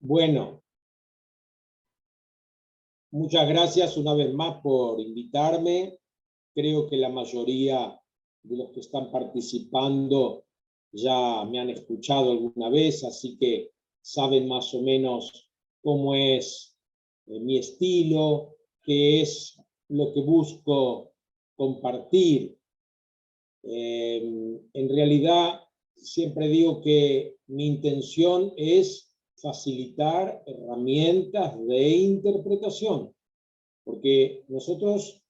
Bueno, muchas gracias una vez más por invitarme. Creo que la mayoría de los que están participando ya me han escuchado alguna vez, así que saben más o menos cómo es mi estilo, qué es lo que busco compartir. En realidad, siempre digo que mi intención es facilitar herramientas de interpretación, porque nosotros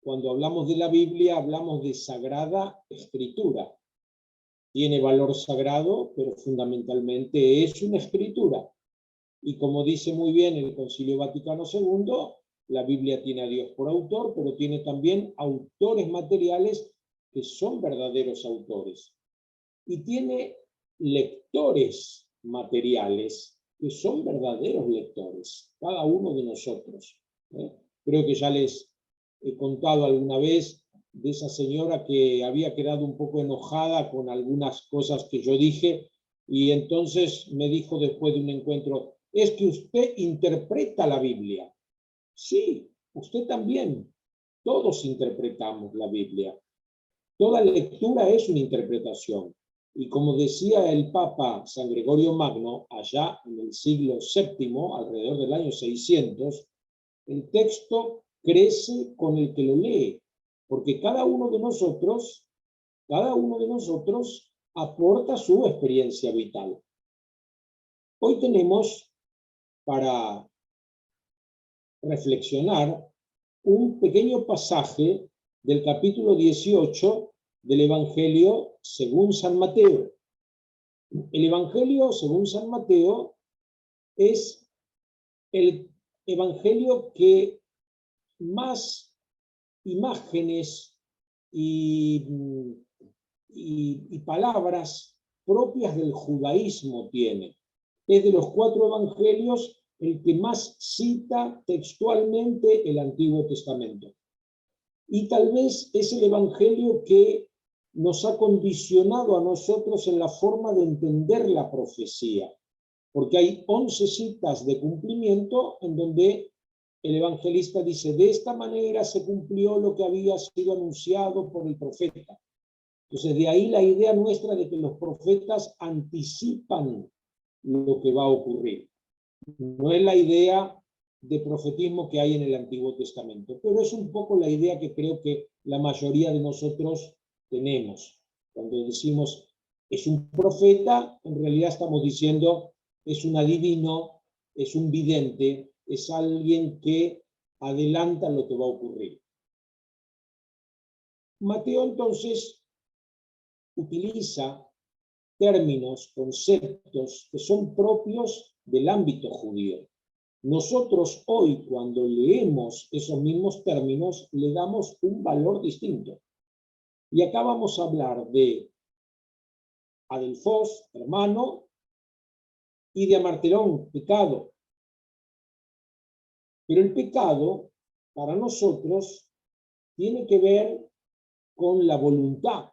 cuando hablamos de la Biblia hablamos de Sagrada Escritura. Tiene valor sagrado, pero fundamentalmente es una escritura. Y como dice muy bien el Concilio Vaticano II, la Biblia tiene a Dios por autor, pero tiene también autores materiales que son verdaderos autores. Y tiene lectores materiales que son verdaderos lectores, cada uno de nosotros. Creo que ya les he contado alguna vez de esa señora que había quedado un poco enojada con algunas cosas que yo dije, y entonces me dijo después de un encuentro, es que usted interpreta la Biblia. Sí, usted también. Todos interpretamos la Biblia. Toda lectura es una interpretación. Y como decía el Papa San Gregorio Magno, allá en el siglo VII, alrededor del año 600, el texto crece con el que lo lee, porque cada uno de nosotros aporta su experiencia vital. Hoy tenemos para reflexionar un pequeño pasaje del capítulo 18 del Evangelio según San Mateo. El Evangelio según San Mateo es el Evangelio que más imágenes y palabras propias del judaísmo tiene. Es de los 4 evangelios el que más cita textualmente el Antiguo Testamento. Y tal vez es el evangelio que nos ha condicionado a nosotros en la forma de entender la profecía, porque hay 11 citas de cumplimiento en donde el evangelista dice, de esta manera se cumplió lo que había sido anunciado por el profeta. Entonces, de ahí la idea nuestra de que los profetas anticipan lo que va a ocurrir. No es la idea de profetismo que hay en el Antiguo Testamento, pero es un poco la idea que creo que la mayoría de nosotros tenemos. Cuando decimos es un profeta, en realidad estamos diciendo es un adivino, es un vidente, es alguien que adelanta lo que va a ocurrir. Mateo entonces utiliza términos, conceptos que son propios del ámbito judío. Nosotros hoy, cuando leemos esos mismos términos, le damos un valor distinto. Y acá vamos a hablar de adelphos, hermano, y de amarterón, pecado. Pero el pecado, para nosotros, tiene que ver con la voluntad.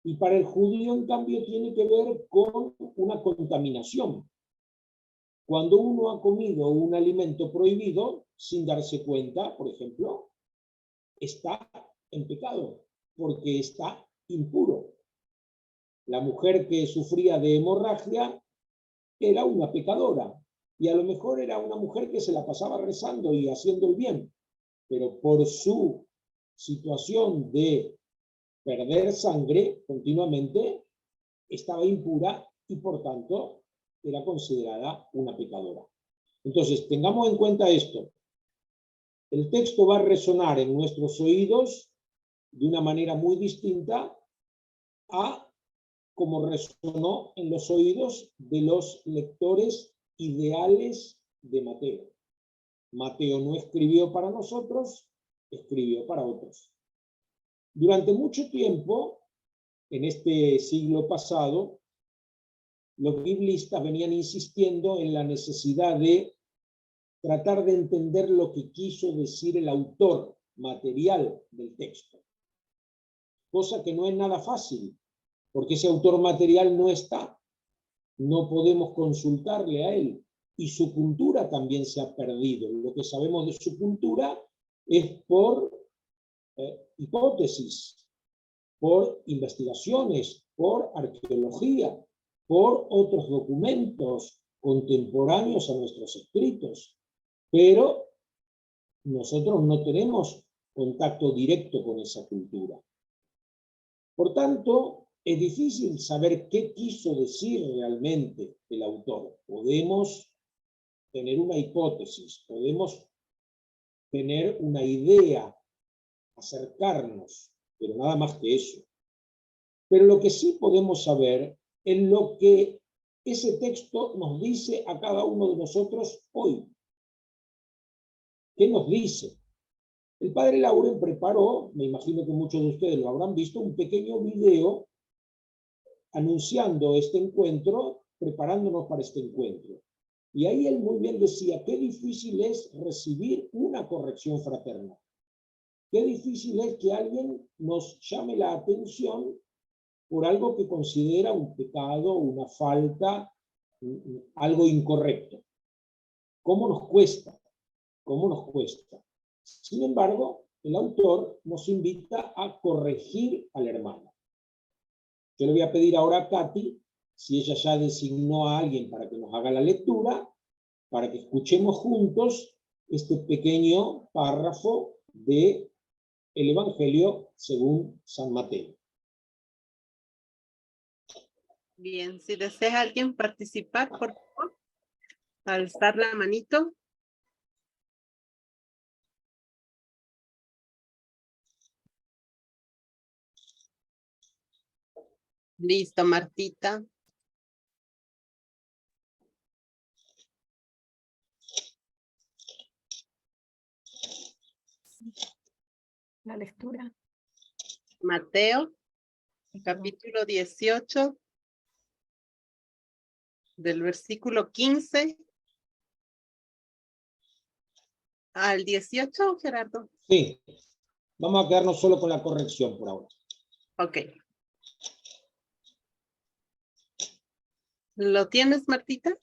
Y para el judío, en cambio, tiene que ver con una contaminación. Cuando uno ha comido un alimento prohibido, sin darse cuenta, por ejemplo, está en pecado, porque está impuro. La mujer que sufría de hemorragia era una pecadora, y a lo mejor era una mujer que se la pasaba rezando y haciendo el bien, pero por su situación de perder sangre continuamente, estaba impura y por tanto era considerada una pecadora. Entonces, tengamos en cuenta esto. El texto va a resonar en nuestros oídos de una manera muy distinta a como resonó en los oídos de los lectores ideales de Mateo. Mateo no escribió para nosotros, escribió para otros. Durante mucho tiempo, en este siglo pasado, los biblistas venían insistiendo en la necesidad de tratar de entender lo que quiso decir el autor material del texto. Cosa que no es nada fácil, porque ese autor material no está. no podemos consultarle a él. Y su cultura también se ha perdido. Lo que sabemos de su cultura es por hipótesis, por investigaciones, por arqueología, por otros documentos contemporáneos a nuestros escritos. Pero nosotros no tenemos contacto directo con esa cultura. Por tanto, es difícil saber qué quiso decir realmente el autor. Podemos tener una hipótesis, podemos tener una idea, acercarnos, pero nada más que eso. Pero lo que sí podemos saber es lo que ese texto nos dice a cada uno de nosotros hoy. ¿Qué nos dice? El padre Lauren preparó, me imagino que muchos de ustedes lo habrán visto, un pequeño video anunciando este encuentro, preparándonos para este encuentro. Y ahí él muy bien decía, qué difícil es recibir una corrección fraterna. Qué difícil es que alguien nos llame la atención por algo que considera un pecado, una falta, algo incorrecto. ¿Cómo nos cuesta? ¿Cómo nos cuesta? Sin embargo, el autor nos invita a corregir al hermano. Yo le voy a pedir ahora a Katy, si ella ya designó a alguien para que nos haga la lectura, para que escuchemos juntos este pequeño párrafo de el Evangelio según San Mateo. Bien, si desea alguien participar, por favor, alzar la manito. Listo, Martita. La lectura. Mateo, capítulo 18, del versículo 15 al 18, Gerardo. Sí, vamos a quedarnos solo con la corrección por ahora. Ok. ¿Lo tienes, Martita?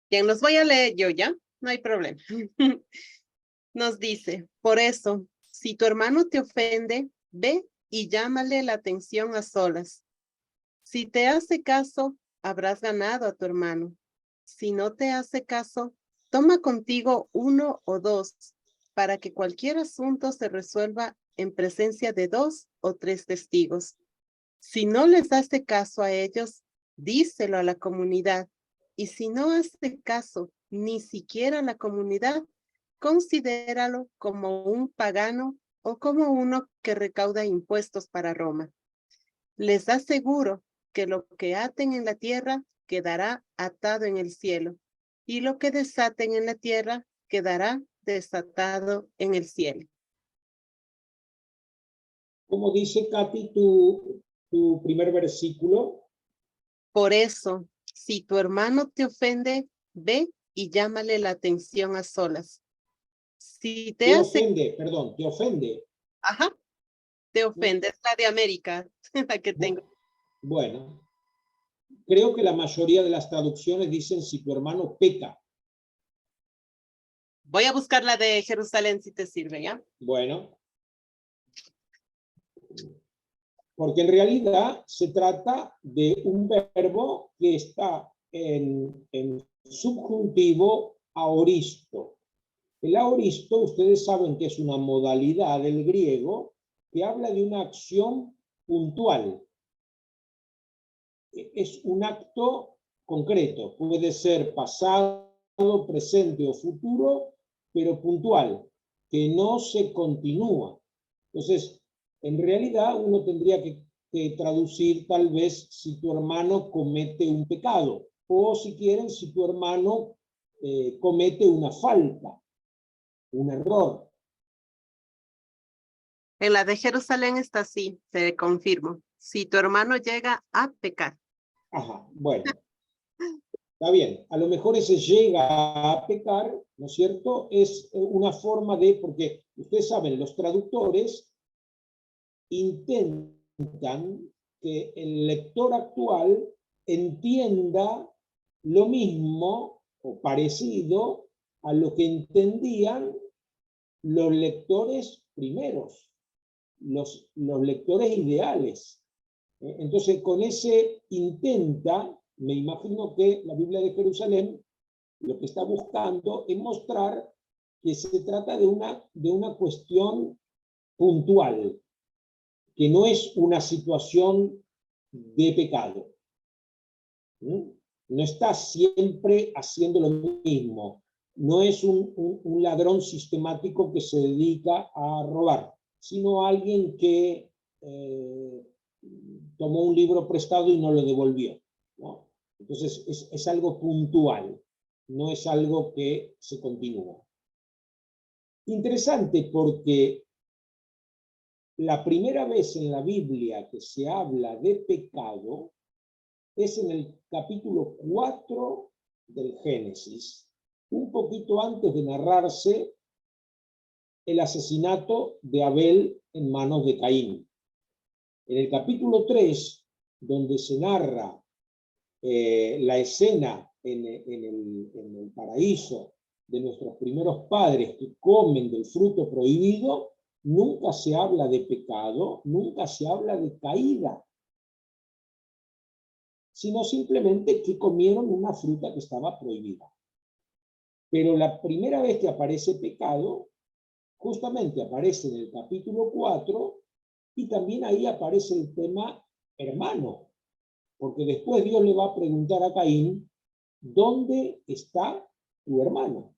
Bien, los voy a leer yo, ¿ya? No hay problema. Nos dice, por eso, si tu hermano te ofende, ve y llámale la atención a solas. Si te hace caso, habrás ganado a tu hermano. Si no te hace caso, toma contigo 1 o 2, para que cualquier asunto se resuelva en presencia de 2 o 3 testigos. Si no les hace caso a ellos, díselo a la comunidad. Y si no hace caso ni siquiera a la comunidad, considéralo como un pagano o como uno que recauda impuestos para Roma. Les aseguro que lo que aten en la tierra quedará atado en el cielo, y lo que desaten en la tierra quedará desatado en el cielo. ¿Cómo dice, Katy, tu primer versículo? Por eso, si tu hermano te ofende, ve y llámale la atención a solas. Si te Te hace... ofende, perdón, te ofende. Ajá, te ofende, es la de América, la que tengo. Bueno, creo que la mayoría de las traducciones dicen si tu hermano peca. Voy a buscar la de Jerusalén si te sirve, ¿ya? Bueno, porque en realidad se trata de un verbo que está en subjuntivo aoristo. El aoristo, ustedes saben que es una modalidad del griego que habla de una acción puntual. Es un acto concreto, puede ser pasado, presente o futuro, pero puntual, que no se continúa. Entonces, en realidad uno tendría que traducir tal vez si tu hermano comete un pecado, o si quieren, si tu hermano comete una falta, un error. En la de Jerusalén está así, te confirmo. Si tu hermano llega a pecar. Ajá, bueno. Está bien, a lo mejor ese llega a pecar, ¿no es cierto? Es una forma de, porque ustedes saben, los traductores intentan intentan que el lector actual entienda lo mismo o parecido a lo que entendían los lectores primeros, los lectores ideales. Entonces, con ese intenta, me imagino que la Biblia de Jerusalén lo que está buscando es mostrar que se trata de una cuestión puntual, que no es una situación de pecado. No está siempre haciendo lo mismo. No es un ladrón sistemático que se dedica a robar, sino alguien que tomó un libro prestado y no lo devolvió, ¿no? Entonces es algo puntual, no es algo que se continúa. Interesante porque la primera vez en la Biblia que se habla de pecado es en el capítulo 4 del Génesis, un poquito antes de narrarse el asesinato de Abel en manos de Caín. En el capítulo 3, donde se narra la escena en el paraíso de nuestros primeros padres que comen del fruto prohibido, nunca se habla de pecado, nunca se habla de caída, sino simplemente que comieron una fruta que estaba prohibida. Pero la primera vez que aparece pecado, justamente aparece en el capítulo 4, y también ahí aparece el tema hermano, porque después Dios le va a preguntar a Caín, ¿dónde está tu hermano?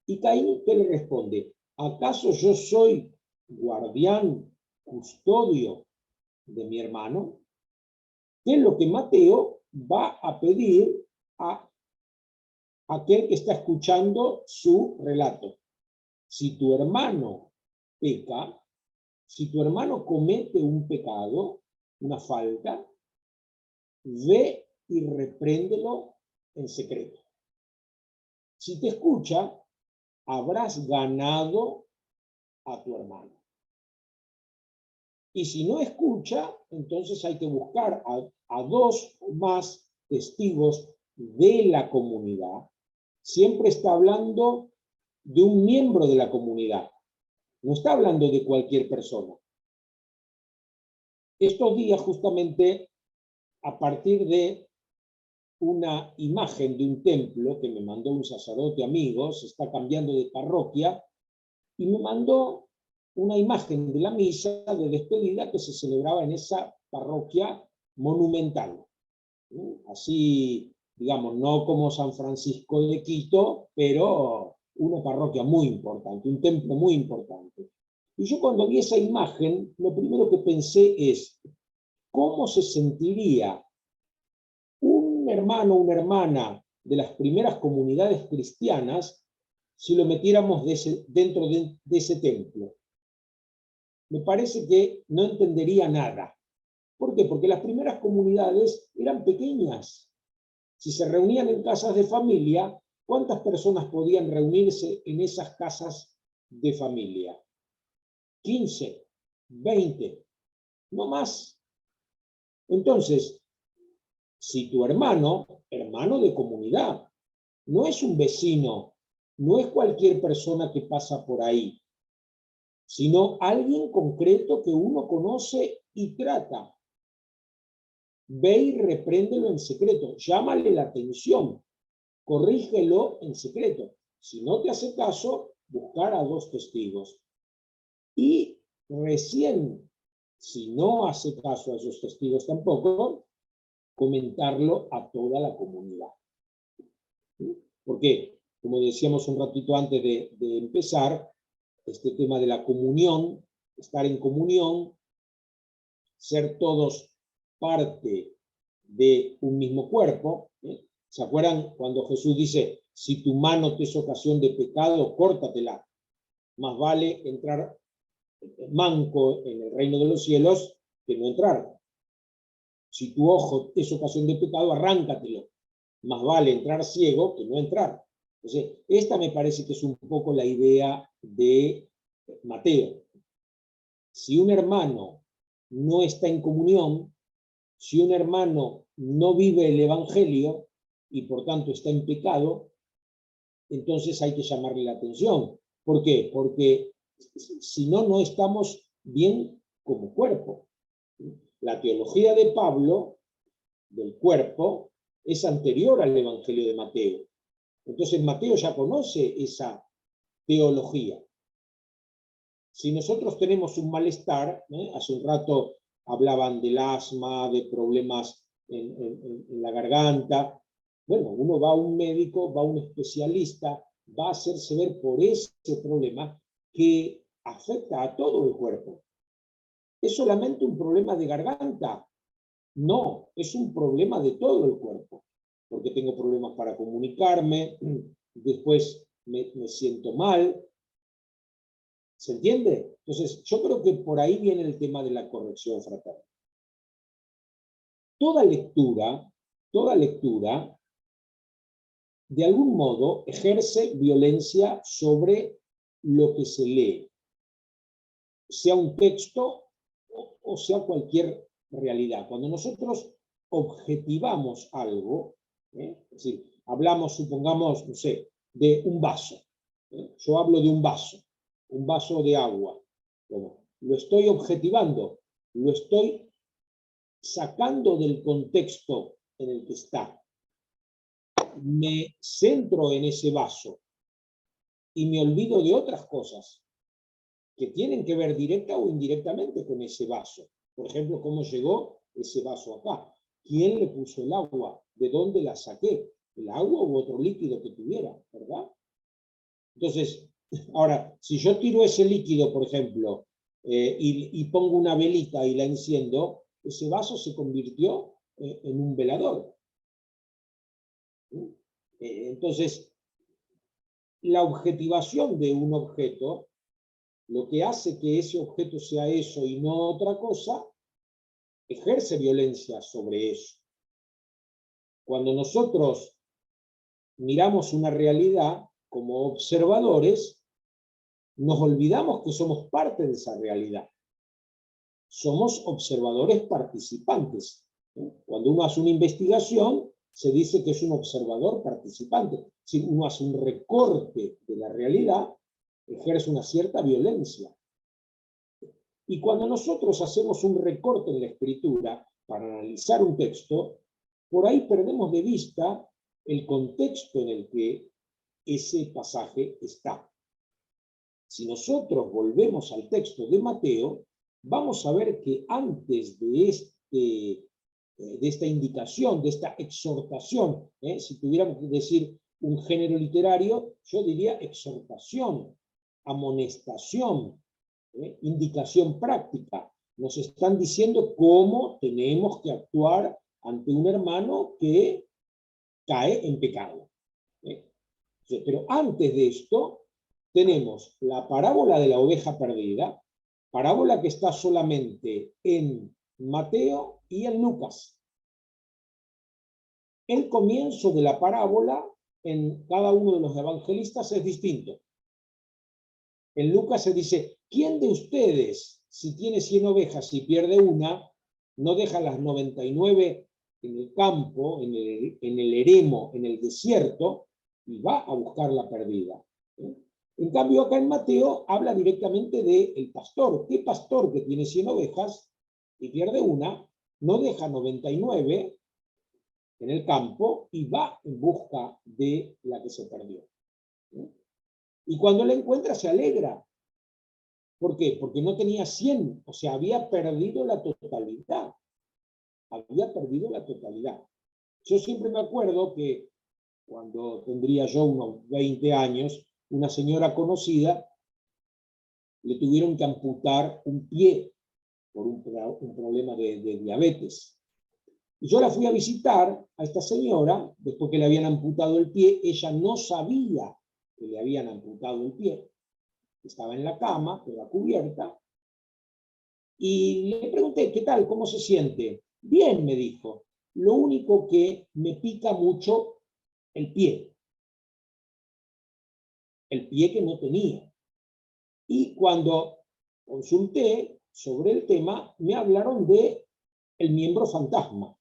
Y Caín, ¿qué le responde? ¿Acaso yo soy guardián, custodio de mi hermano? Que es lo que Mateo va a pedir a aquel que está escuchando su relato. Si tu hermano peca, si tu hermano comete un pecado, una falta, ve y repréndelo en secreto. Si te escucha, habrás ganado a tu hermano. Y si no escucha, entonces hay que buscar a dos o más testigos de la comunidad. Siempre está hablando de un miembro de la comunidad. No está hablando de cualquier persona. Estos días, justamente, a partir de una imagen de un templo que me mandó un sacerdote amigo, se está cambiando de parroquia, y me mandó una imagen de la misa de despedida que se celebraba en esa parroquia monumental. Así, digamos, no como San Francisco de Quito, pero una parroquia muy importante, un templo muy importante. Y yo cuando vi esa imagen, lo primero que pensé es, ¿cómo se sentiría un hermano o una hermana de las primeras comunidades cristianas si lo metiéramos dentro de ese templo? Me parece que no entendería nada. ¿Por qué? Porque las primeras comunidades eran pequeñas. Si se reunían en casas de familia, ¿cuántas personas podían reunirse en esas casas de familia? 15, 20, no más. Entonces, si tu hermano de comunidad, no es un vecino, no es cualquier persona que pasa por ahí, sino alguien concreto que uno conoce y trata. Ve y repréndelo en secreto, llámale la atención, corrígelo en secreto. Si no te hace caso, buscar a dos testigos. Y recién, si no hace caso a esos testigos tampoco, comentarlo a toda la comunidad. Porque, como decíamos un ratito antes de empezar, este tema de la comunión, estar en comunión, ser todos parte de un mismo cuerpo. ¿Se acuerdan cuando Jesús dice, si tu mano te es ocasión de pecado, córtatela? Más vale entrar manco en el reino de los cielos que no entrar. Si tu ojo es ocasión de pecado, arráncatelo. Más vale entrar ciego que no entrar. Entonces, esta me parece que es un poco la idea de Mateo. Si un hermano no está en comunión, si un hermano no vive el Evangelio y por tanto está en pecado, entonces hay que llamarle la atención. ¿Por qué? Porque si no, no estamos bien como cuerpo. La teología de Pablo, del cuerpo, es anterior al Evangelio de Mateo. Entonces Mateo ya conoce esa teología. Si nosotros tenemos un malestar, hace un rato hablaban del asma, de problemas en la garganta, bueno, uno va a un médico, va a un especialista, va a hacerse ver por ese problema que afecta a todo el cuerpo. ¿Es solamente un problema de garganta? No, es un problema de todo el cuerpo, porque tengo problemas para comunicarme, después me siento mal. ¿Se entiende? Entonces, yo creo que por ahí viene el tema de la corrección fraterna. Toda lectura, de algún modo, ejerce violencia sobre lo que se lee, sea un texto o sea cualquier realidad. Cuando nosotros objetivamos algo, es decir, hablamos, supongamos, no sé, de un vaso. Yo hablo de un vaso de agua. Bueno, lo estoy objetivando, lo estoy sacando del contexto en el que está. Me centro en ese vaso y me olvido de otras cosas que tienen que ver directa o indirectamente con ese vaso. Por ejemplo, cómo llegó ese vaso acá. ¿Quién le puso el agua? ¿De dónde la saqué? ¿El agua u otro líquido que tuviera? ¿Verdad? Entonces, ahora, si yo tiro ese líquido, por ejemplo, y pongo una velita y la enciendo, ese vaso se convirtió en un velador. Entonces, la objetivación de un objeto, lo que hace que ese objeto sea eso y no otra cosa, ejerce violencia sobre eso. Cuando nosotros miramos una realidad como observadores, nos olvidamos que somos parte de esa realidad. Somos observadores participantes. Cuando uno hace una investigación, se dice que es un observador participante. Si uno hace un recorte de la realidad, ejerce una cierta violencia. Y cuando nosotros hacemos un recorte en la escritura para analizar un texto, por ahí perdemos de vista el contexto en el que ese pasaje está. Si nosotros volvemos al texto de Mateo, vamos a ver que antes de esta indicación, de esta exhortación, si tuviéramos que decir un género literario, yo diría exhortación, amonestación, indicación práctica. Nos están diciendo cómo tenemos que actuar ante un hermano que cae en pecado. Pero antes de esto, tenemos la parábola de la oveja perdida, parábola que está solamente en Mateo y en Lucas. El comienzo de la parábola en cada uno de los evangelistas es distinto. En Lucas se dice, ¿quién de ustedes, si tiene 100 ovejas y pierde una, no deja las 99 en el campo, en el eremo, en el desierto, y va a buscar la perdida? En cambio, acá en Mateo habla directamente del pastor. ¿Qué pastor que tiene 100 ovejas y pierde una, no deja 99 en el campo y va en busca de la que se perdió? Y cuando la encuentra se alegra. ¿Por qué? Porque no tenía 100, o sea, había perdido la totalidad. Había perdido la totalidad. Yo siempre me acuerdo que cuando tendría yo unos 20 años, una señora conocida le tuvieron que amputar un pie por un problema de diabetes. Y yo la fui a visitar a esta señora, después que le habían amputado el pie, ella no sabía que le habían amputado el pie, estaba en la cama, toda cubierta, y le pregunté, ¿qué tal? ¿Cómo se siente? Bien, me dijo, lo único que me pica mucho el pie que no tenía. Y cuando consulté, sobre el tema, me hablaron de el miembro fantasma.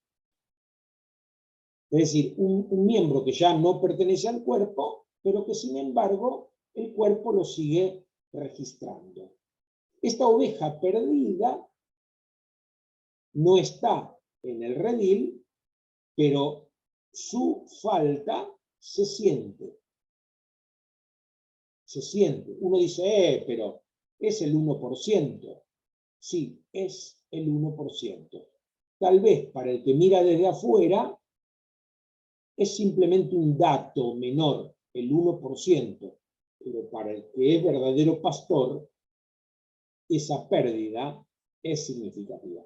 Es decir, un miembro que ya no pertenece al cuerpo, pero que sin embargo el cuerpo lo sigue registrando. Esta oveja perdida no está en el redil, pero su falta se siente. Se siente. Uno dice, pero es el 1%. Sí, es el 1%. Tal vez para el que mira desde afuera es simplemente un dato menor, el 1%, pero para el que es verdadero pastor, esa pérdida es significativa.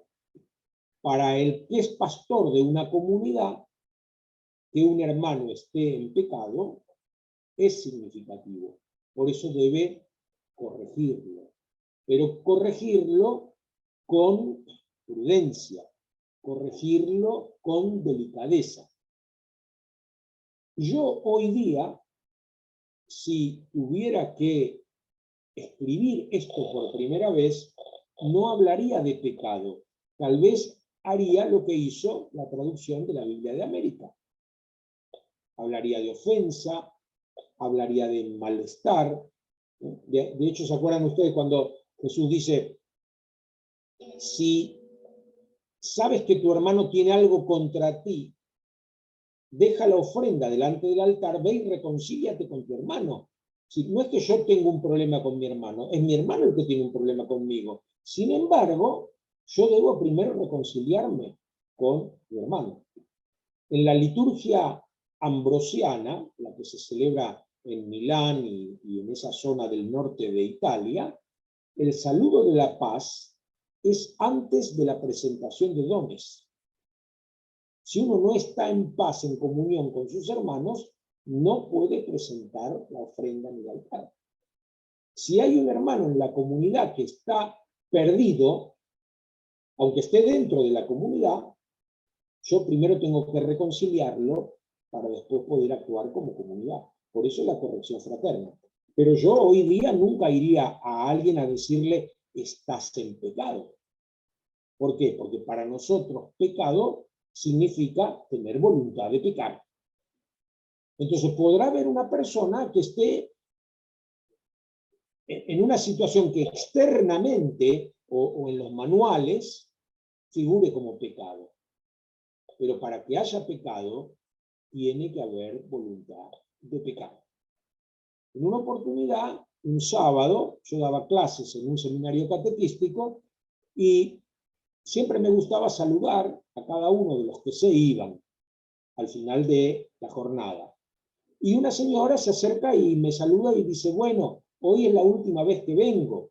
Para el que es pastor de una comunidad, que un hermano esté en pecado, es significativo. Por eso debe corregirlo. Pero corregirlo con prudencia, corregirlo con delicadeza. Yo hoy día, si tuviera que escribir esto por primera vez, no hablaría de pecado. Tal vez haría lo que hizo la traducción de la Biblia de América. Hablaría de ofensa, hablaría de malestar. De hecho, ¿se acuerdan ustedes cuando Jesús dice, si sabes que tu hermano tiene algo contra ti, deja la ofrenda delante del altar, ve y reconcíliate con tu hermano. Si no es que yo tengo un problema con mi hermano, es mi hermano el que tiene un problema conmigo. Sin embargo, yo debo primero reconciliarme con mi hermano. En la liturgia ambrosiana, la que se celebra en Milán y en esa zona del norte de Italia, el saludo de la paz es antes de la presentación de dones. Si uno no está en paz, en comunión con sus hermanos, no puede presentar la ofrenda ni el altar. Si hay un hermano en la comunidad que está perdido, aunque esté dentro de la comunidad, yo primero tengo que reconciliarlo para después poder actuar como comunidad. Por eso la corrección fraterna. Pero yo hoy día nunca iría a alguien a decirle, estás en pecado. ¿Por qué? Porque para nosotros pecado significa tener voluntad de pecar. Entonces podrá haber una persona que esté en una situación que externamente o en los manuales figure como pecado. Pero para que haya pecado, tiene que haber voluntad de pecar. En una oportunidad, un sábado, yo daba clases en un seminario catequístico y siempre me gustaba saludar a cada uno de los que se iban al final de la jornada. Y una señora se acerca y me saluda y dice, bueno, hoy es la última vez que vengo.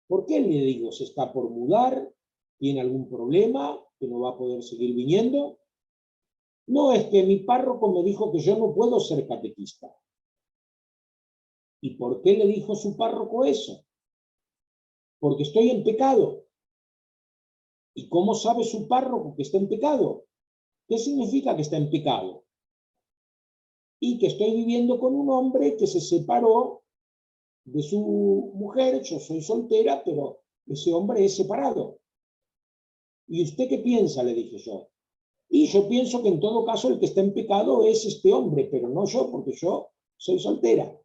¿Por qué? Le digo, ¿se está por mudar? ¿Tiene algún problema? ¿Que no va a poder seguir viniendo? No, es que mi párroco me dijo que yo no puedo ser catequista. ¿Y por qué le dijo su párroco eso? Porque estoy en pecado. ¿Y cómo sabe su párroco que está en pecado? ¿Qué significa que está en pecado? Y que estoy viviendo con un hombre que se separó de su mujer, yo soy soltera, pero ese hombre es separado. ¿Y usted qué piensa? Le dije yo. Y yo pienso que en todo caso el que está en pecado es este hombre, pero no yo, porque yo soy soltera.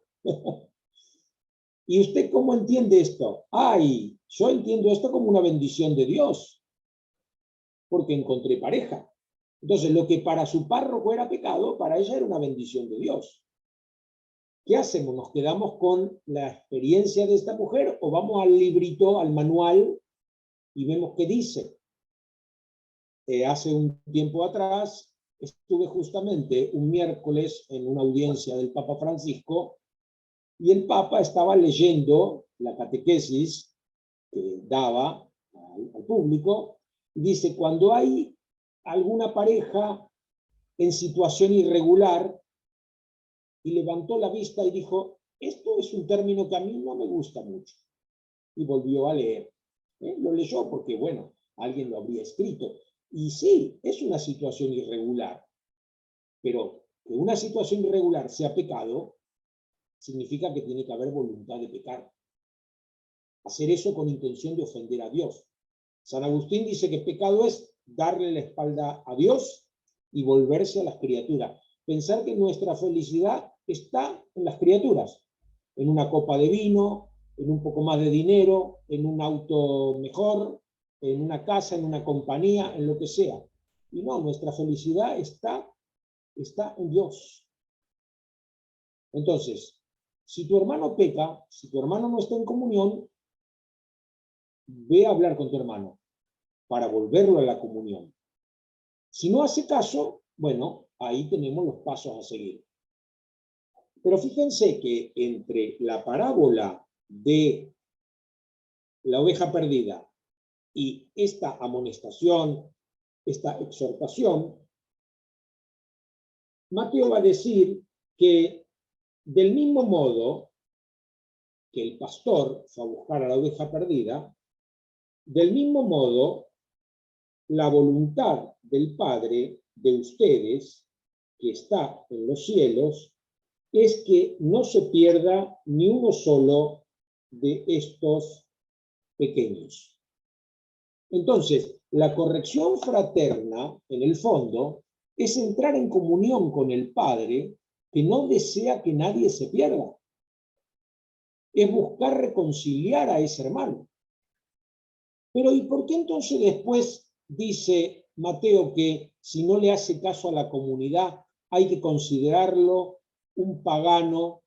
¿Y usted cómo entiende esto? Ay, yo entiendo esto como una bendición de Dios, porque encontré pareja. Entonces, lo que para su párroco era pecado, para ella era una bendición de Dios. ¿Qué hacemos? ¿Nos quedamos con la experiencia de esta mujer o vamos al librito, al manual y vemos qué dice? Hace un tiempo atrás estuve justamente un miércoles en una audiencia del Papa Francisco y el Papa estaba leyendo la catequesis que daba al público y dice, cuando hay alguna pareja en situación irregular, y levantó la vista y dijo, esto es un término que a mí no me gusta mucho. Y volvió a leer. Lo leyó porque, bueno, alguien lo habría escrito. Y sí, es una situación irregular. Pero que una situación irregular sea pecado, significa que tiene que haber voluntad de pecar. hacer eso con intención de ofender a Dios. San Agustín dice que pecado es darle la espalda a Dios y volverse a las criaturas. Pensar que nuestra felicidad está en las criaturas, en una copa de vino, en un poco más de dinero, en un auto mejor, en una casa, en una compañía, en lo que sea. Y no, nuestra felicidad está en Dios. Entonces, si tu hermano peca, si tu hermano no está en comunión, ve a hablar con tu hermano para volverlo a la comunión. Si no hace caso, bueno, ahí tenemos los pasos a seguir. Pero fíjense que entre la parábola de la oveja perdida y esta amonestación, esta exhortación, Mateo va a decir que del mismo modo que el pastor fue a buscar a la oveja perdida, del mismo modo la voluntad del Padre de ustedes, que está en los cielos, es que no se pierda ni uno solo de estos pequeños. Entonces, la corrección fraterna, en el fondo, es entrar en comunión con el Padre, que no desea que nadie se pierda. Es buscar reconciliar a ese hermano. Pero ¿y por qué entonces después dice Mateo que si no le hace caso a la comunidad hay que considerarlo un pagano,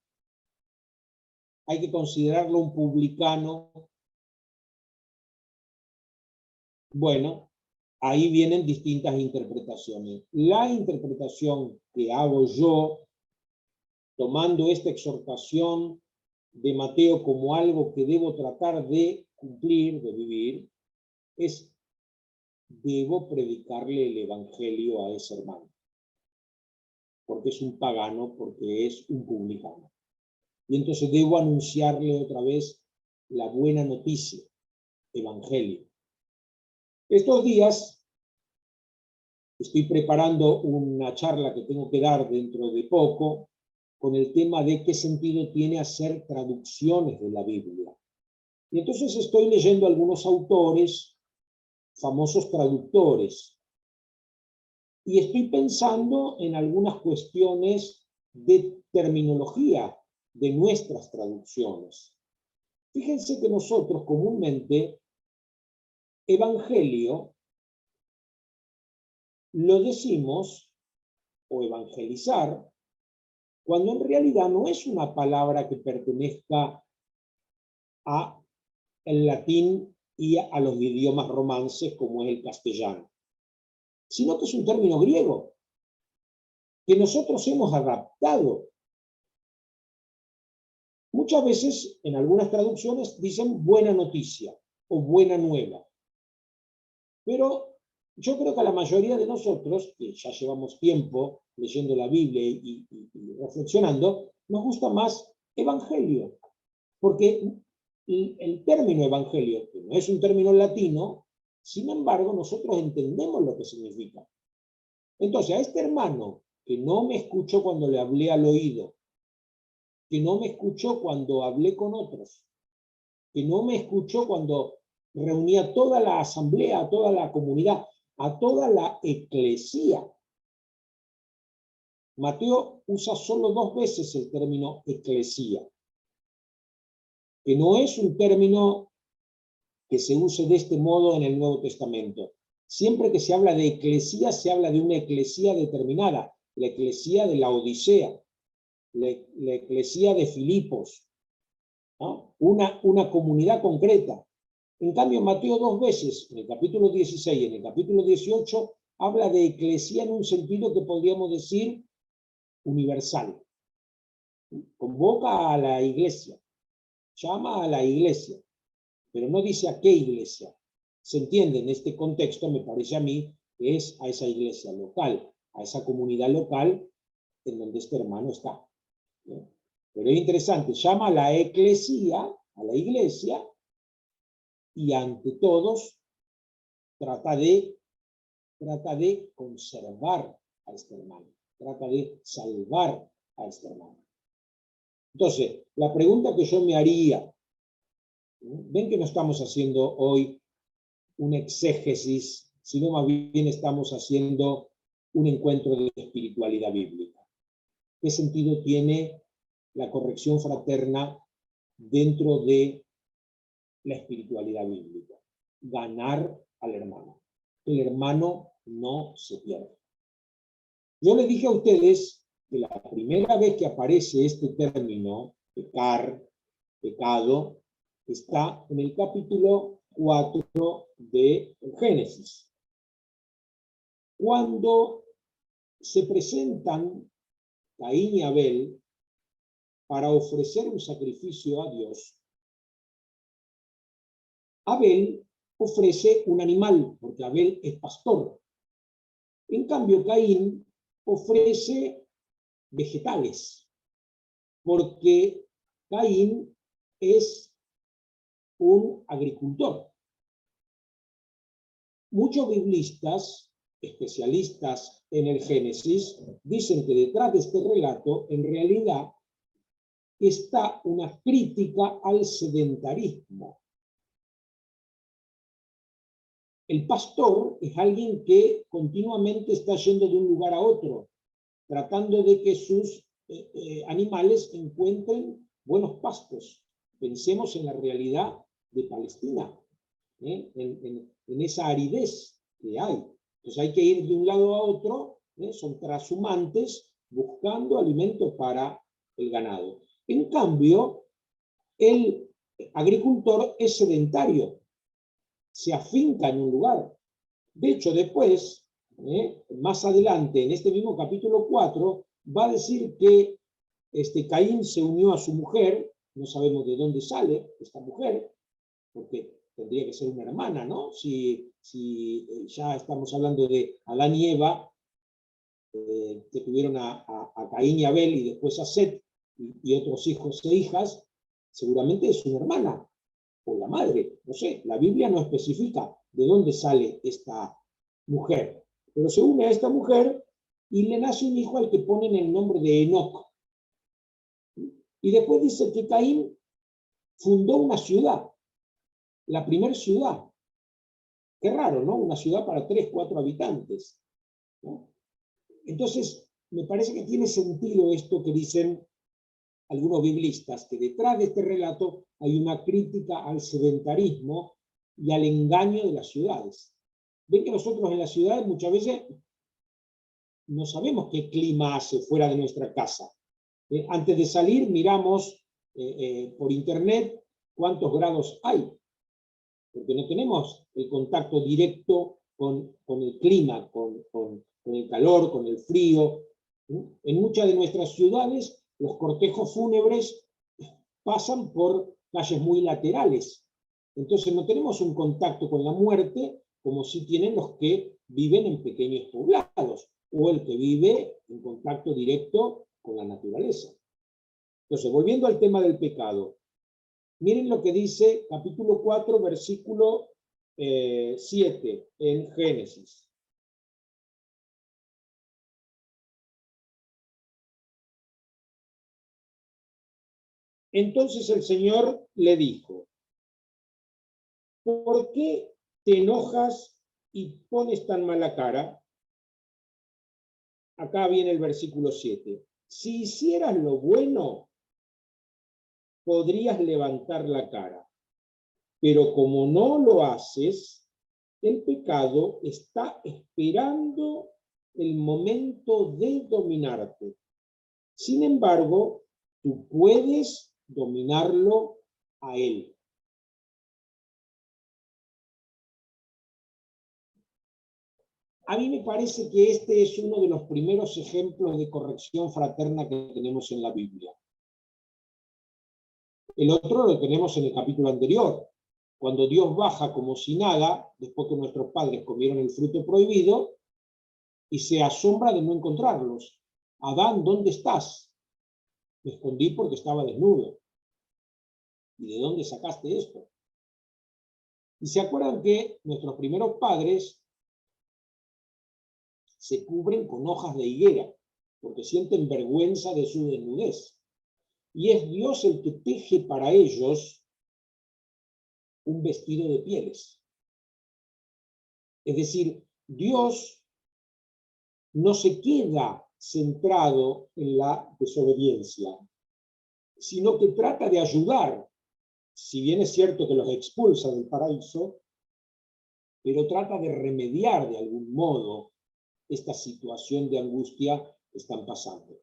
hay que considerarlo un publicano? Bueno, ahí vienen distintas interpretaciones. La interpretación que hago yo, tomando esta exhortación de Mateo como algo que debo tratar de cumplir, de vivir, es: debo predicarle el evangelio a ese hermano, porque es un pagano, porque es un publicano. Y entonces debo anunciarle otra vez la buena noticia, evangelio. Estos días estoy preparando una charla que tengo que dar dentro de poco con el tema de qué sentido tiene hacer traducciones de la Biblia. Y entonces estoy leyendo algunos autores, famosos traductores, y estoy pensando en algunas cuestiones de terminología de nuestras traducciones. Fíjense que nosotros comúnmente evangelio lo decimos, o evangelizar, cuando en realidad no es una palabra que pertenezca al latín y a los idiomas romances como es el castellano, sino que es un término griego que nosotros hemos adaptado. Muchas veces en algunas traducciones dicen buena noticia o buena nueva, pero yo creo que a la mayoría de nosotros, que ya llevamos tiempo leyendo la Biblia y reflexionando, nos gusta más evangelio, porque el término evangelio, que no es un término latino, sin embargo nosotros entendemos lo que significa. Entonces a este hermano que no me escuchó cuando le hablé al oído, que no me escuchó cuando hablé con otros, que no me escuchó cuando reunía a toda la asamblea, a toda la comunidad, a toda la eclesía. Mateo usa solo 2 veces el término eclesía, que no es un término que se use de este modo en el Nuevo Testamento. Siempre que se habla de eclesía, se habla de una eclesía determinada, la eclesía de la Odisea, la eclesía de Filipos, ¿no? Una comunidad concreta. En cambio, Mateo 2 veces, en el capítulo 16 y en el capítulo 18, habla de eclesía en un sentido que podríamos decir universal. Convoca a la iglesia, llama a la iglesia, pero no dice a qué iglesia. Se entiende en este contexto, me parece a mí, que es a esa iglesia local, a esa comunidad local en donde este hermano está, ¿no? Pero es interesante, llama a la eclesía, a la iglesia, y ante todos trata de conservar a este hermano, trata de salvar a este hermano. Entonces, la pregunta que yo me haría Ven que no estamos haciendo hoy un exégesis, sino más bien estamos haciendo un encuentro de espiritualidad bíblica. ¿Qué sentido tiene la corrección fraterna dentro de la espiritualidad bíblica? Ganar al hermano. El hermano no se pierde. Yo les dije a ustedes que la primera vez que aparece este término, pecar, pecado, está en el capítulo 4 de Génesis. Cuando se presentan Caín y Abel para ofrecer un sacrificio a Dios, Abel ofrece un animal, porque Abel es pastor. En cambio, Caín ofrece vegetales, porque Caín es un agricultor. Muchos biblistas, especialistas en el Génesis, dicen que detrás de este relato, en realidad, está una crítica al sedentarismo. El pastor es alguien que continuamente está yendo de un lugar a otro, tratando de que sus animales encuentren buenos pastos. Pensemos en la realidad de Palestina, en esa aridez que hay. Entonces hay que ir de un lado a otro, son trashumantes buscando alimento para el ganado. En cambio, el agricultor es sedentario, se afinca en un lugar. De hecho, después, más adelante, en este mismo capítulo 4, va a decir que Caín se unió a su mujer, no sabemos de dónde sale esta mujer, porque tendría que ser una hermana, ¿no? Si ya estamos hablando de Adán y Eva, que tuvieron a Caín y Abel y después a Set y otros hijos e hijas, seguramente es una hermana o la madre, no sé, la Biblia no especifica de dónde sale esta mujer, pero se une a esta mujer y le nace un hijo al que ponen el nombre de Enoc. Y después dice que Caín fundó una ciudad, la primera ciudad. Qué raro, ¿no? Una ciudad para 3, 4 habitantes, ¿no? Entonces, me parece que tiene sentido esto que dicen algunos biblistas, que detrás de este relato hay una crítica al sedentarismo y al engaño de las ciudades. Ven que nosotros en las ciudades muchas veces no sabemos qué clima hace fuera de nuestra casa. Antes de salir miramos por internet cuántos grados hay, porque no tenemos el contacto directo con el clima, con el calor, con el frío. En muchas de nuestras ciudades los cortejos fúnebres pasan por calles muy laterales. Entonces no tenemos un contacto con la muerte como si tienen los que viven en pequeños poblados o el que vive en contacto directo con la naturaleza. Entonces, volviendo al tema del pecado, miren lo que dice capítulo 4, versículo 7 en Génesis. Entonces el Señor le dijo, ¿por qué te enojas y pones tan mala cara? Acá viene el versículo 7. Si hicieras lo bueno, podrías levantar la cara. Pero como no lo haces, el pecado está esperando el momento de dominarte. Sin embargo, tú puedes dominarlo a él. A mí me parece que este es uno de los primeros ejemplos de corrección fraterna que tenemos en la Biblia. El otro lo tenemos en el capítulo anterior, cuando Dios baja como si nada, después que nuestros padres comieron el fruto prohibido, y se asombra de no encontrarlos. Adán, ¿dónde estás? Me escondí porque estaba desnudo. ¿Y de dónde sacaste esto? Y se acuerdan que nuestros primeros padres se cubren con hojas de higuera, porque sienten vergüenza de su desnudez. Y es Dios el que teje para ellos un vestido de pieles. Es decir, Dios no se queda centrado en la desobediencia, sino que trata de ayudar, si bien es cierto que los expulsa del paraíso, pero trata de remediar de algún modo esta situación de angustia que están pasando.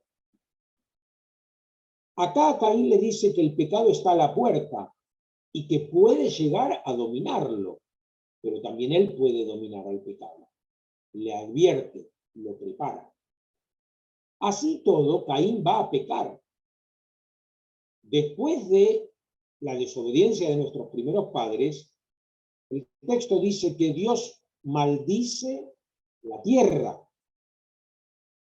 Acá a Caín le dice que el pecado está a la puerta y que puede llegar a dominarlo, pero también él puede dominar al pecado. Le advierte, lo prepara. Así todo, Caín va a pecar. Después de la desobediencia de nuestros primeros padres, el texto dice que Dios maldice la tierra.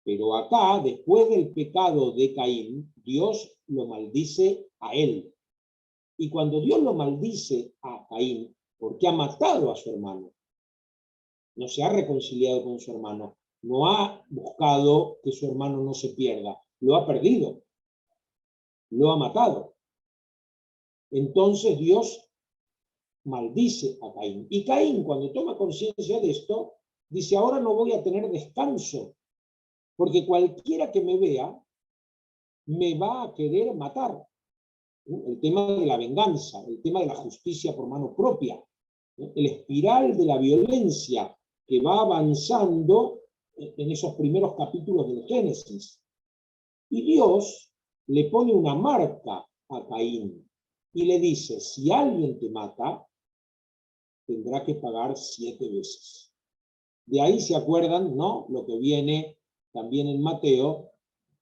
Pero acá, después del pecado de Caín, Dios lo maldice a él. Y cuando Dios lo maldice a Caín, porque ha matado a su hermano, no se ha reconciliado con su hermano, no ha buscado que su hermano no se pierda, lo ha perdido, lo ha matado. Entonces Dios maldice a Caín. Y Caín, cuando toma conciencia de esto, dice, ahora no voy a tener descanso, porque cualquiera que me vea me va a querer matar. El tema de la venganza, el tema de la justicia por mano propia, el espiral de la violencia que va avanzando en esos primeros capítulos del Génesis. Y Dios le pone una marca a Caín y le dice, si alguien te mata, tendrá que pagar 7 veces. De ahí se acuerdan, ¿no?, lo que viene también en Mateo,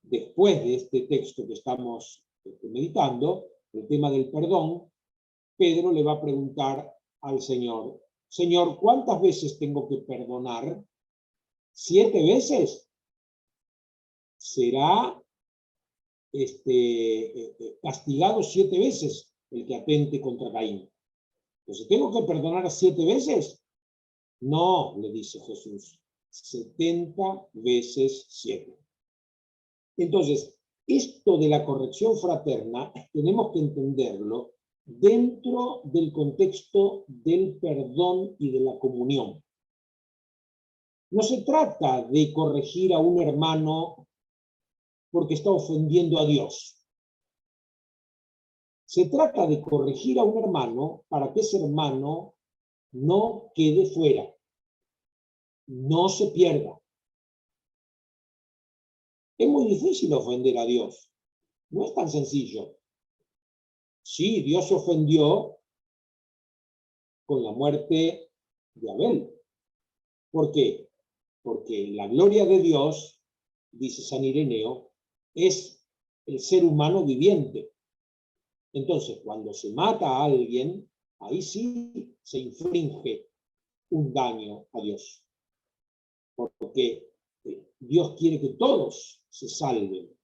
después de este texto que estamos meditando, el tema del perdón. Pedro le va a preguntar al Señor, Señor, ¿cuántas veces tengo que perdonar? ¿7 veces? ¿Será castigado 7 veces el que atente contra Caín? Entonces, ¿tengo que perdonar 7 veces? No, le dice Jesús, 70 veces 7. Entonces, esto de la corrección fraterna tenemos que entenderlo dentro del contexto del perdón y de la comunión. No se trata de corregir a un hermano porque está ofendiendo a Dios. Se trata de corregir a un hermano para que ese hermano no quede fuera, no se pierda. Es muy difícil ofender a Dios. No es tan sencillo. Sí, Dios se ofendió con la muerte de Abel. ¿Por qué? Porque la gloria de Dios, dice San Ireneo, es el ser humano viviente. Entonces, cuando se mata a alguien, ahí sí se infringe un daño a Dios. Porque Dios quiere que todos se salven.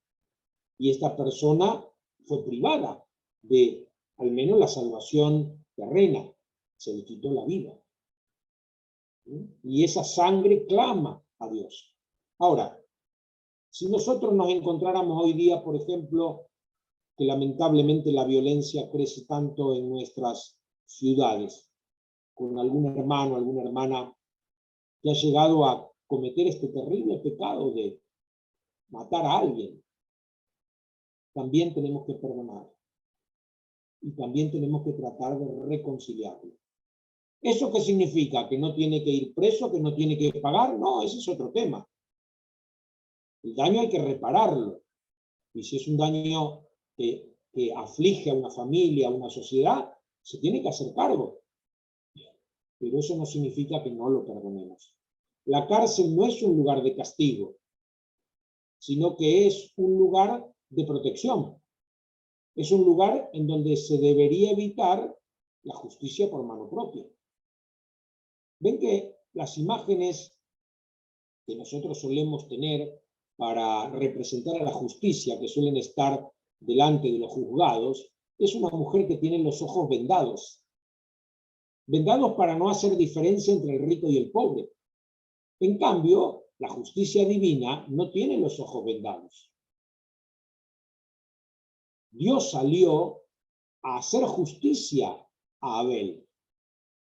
Y esta persona fue privada de al menos la salvación terrena. Se le quitó la vida. Y esa sangre clama a Dios. Ahora, si nosotros nos encontráramos hoy día, por ejemplo, que lamentablemente la violencia crece tanto en nuestras ciudades, con algún hermano, alguna hermana que ha llegado a cometer este terrible pecado de matar a alguien, también tenemos que perdonar. Y también tenemos que tratar de reconciliarlo. ¿Eso qué significa? ¿Que no tiene que ir preso, que no tiene que pagar? No, ese es otro tema. El daño hay que repararlo. Y si es un daño que aflige a una familia, a una sociedad, se tiene que hacer cargo. Pero eso no significa que no lo perdonemos. La cárcel no es un lugar de castigo, sino que es un lugar de protección. Es un lugar en donde se debería evitar la justicia por mano propia. Ven que las imágenes que nosotros solemos tener para representar a la justicia, que suelen estar delante de los juzgados, es una mujer que tiene los ojos vendados. Vendados para no hacer diferencia entre el rico y el pobre. En cambio, la justicia divina no tiene los ojos vendados. Dios salió a hacer justicia a Abel.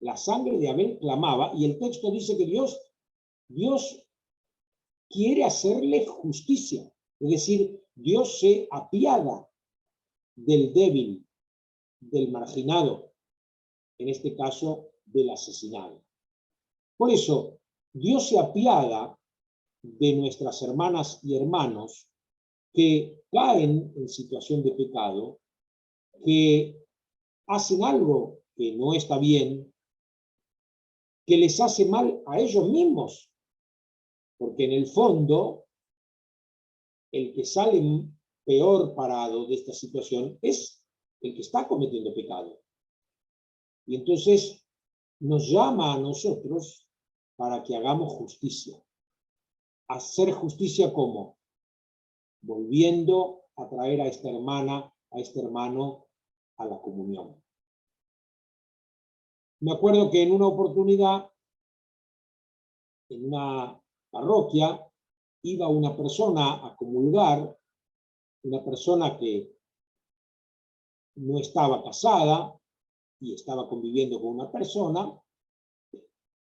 La sangre de Abel clamaba, y el texto dice que Dios quiere hacerle justicia. Es decir, Dios se apiada del débil, del marginado, en este caso del asesinado. Por eso, Dios se apiada de nuestras hermanas y hermanos que caen en situación de pecado, que hacen algo que no está bien, que les hace mal a ellos mismos, porque en el fondo el que sale peor parado de esta situación es el que está cometiendo pecado. Y entonces nos llama a nosotros para que hagamos justicia. Hacer justicia ¿cómo? Volviendo a traer a esta hermana, a este hermano, a la comunión. Me acuerdo que en una oportunidad, en una parroquia, iba una persona a comulgar, una persona que no estaba casada y estaba conviviendo con una persona,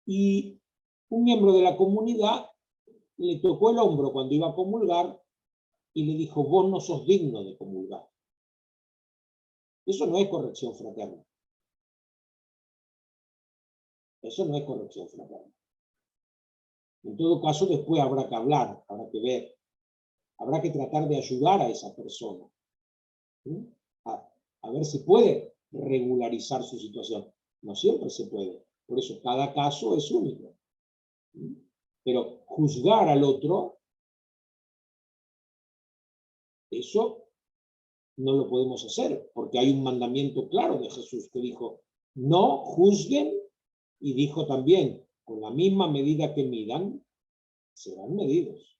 y un miembro de la comunidad le tocó el hombro cuando iba a comulgar y le dijo: vos no sos digno de comulgar. Eso no es corrección fraterna. Eso no es corrección fraterna. En todo caso, después habrá que hablar, habrá que ver, habrá que tratar de ayudar a esa persona, ¿sí? A ver si puede regularizar su situación. No siempre se puede. Por eso cada caso es único. ¿Sí? Pero juzgar al otro, eso no lo podemos hacer, porque hay un mandamiento claro de Jesús que dijo: no juzguen, y dijo también: con la misma medida que midan, serán medidos.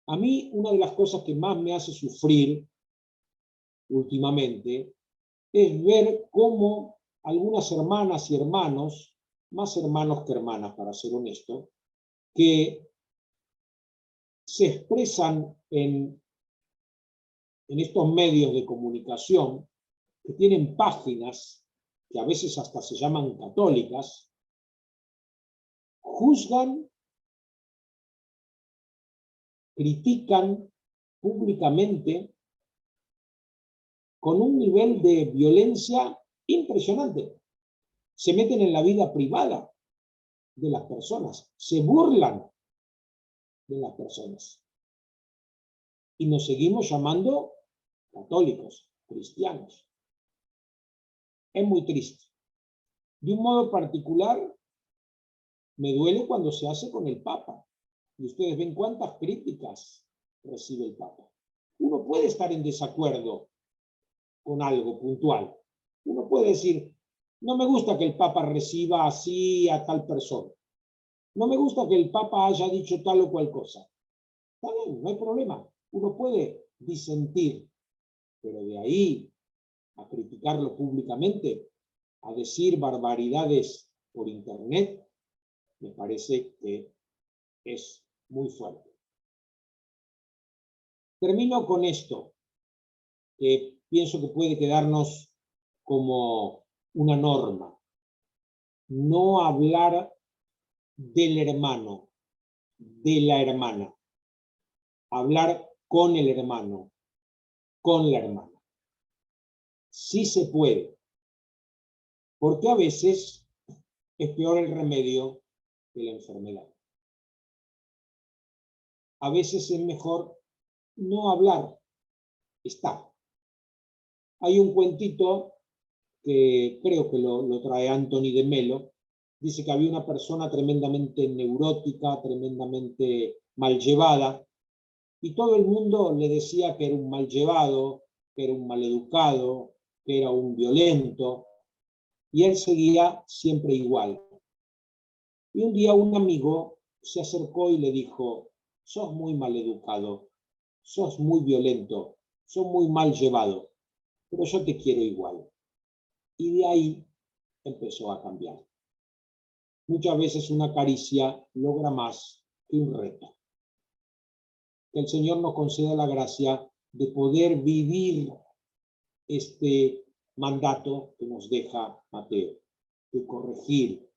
A mí, una de las cosas que más me hace sufrir últimamente es ver cómo algunas hermanas y hermanos, más hermanos que hermanas, para ser honesto, que se expresan en estos medios de comunicación, que tienen páginas que a veces hasta se llaman católicas, juzgan, critican públicamente con un nivel de violencia impresionante. Se meten en la vida privada de las personas, se burlan de las personas. Y nos seguimos llamando católicos, cristianos. Es muy triste. De un modo particular, me duele cuando se hace con el Papa. Y ustedes ven cuántas críticas recibe el Papa. Uno puede estar en desacuerdo con algo puntual. Uno puede decir: no me gusta que el Papa reciba así a tal persona. No me gusta que el Papa haya dicho tal o cual cosa. Está bien, no hay problema. Uno puede disentir, pero de ahí a criticarlo públicamente, a decir barbaridades por internet, me parece que es muy fuerte. Termino con esto, que pienso que puede quedarnos como una norma. No hablar del hermano, de la hermana. Hablar con el hermano, con la hermana. Sí se puede, porque a veces es peor el remedio que la enfermedad. A veces es mejor no hablar, está. Hay un cuentito que creo que lo trae Anthony de Melo. Dice que había una persona tremendamente neurótica, tremendamente mal llevada, y todo el mundo le decía que era un mal llevado, que era un maleducado, que era un violento, y él seguía siempre igual. Y un día un amigo se acercó y le dijo: sos muy maleducado, sos muy violento, sos muy mal llevado, pero yo te quiero igual. Y de ahí empezó a cambiar. Muchas veces una caricia logra más que un reto. Que el Señor nos conceda la gracia de poder vivir este mandato que nos deja Mateo. que corregir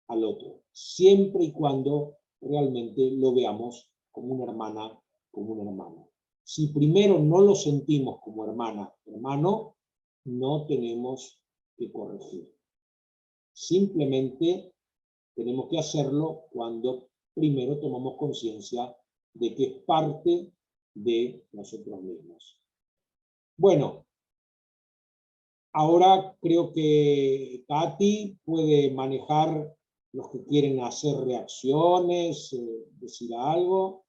al otro, siempre y cuando realmente lo veamos como una hermana, como un hermano. Si primero no lo sentimos como hermana, hermano, no tenemos que corregir. Simplemente tenemos que hacerlo cuando primero tomamos conciencia de que es parte de nosotros mismos. Bueno, ahora creo que Katy puede manejar los que quieren hacer reacciones, decir algo.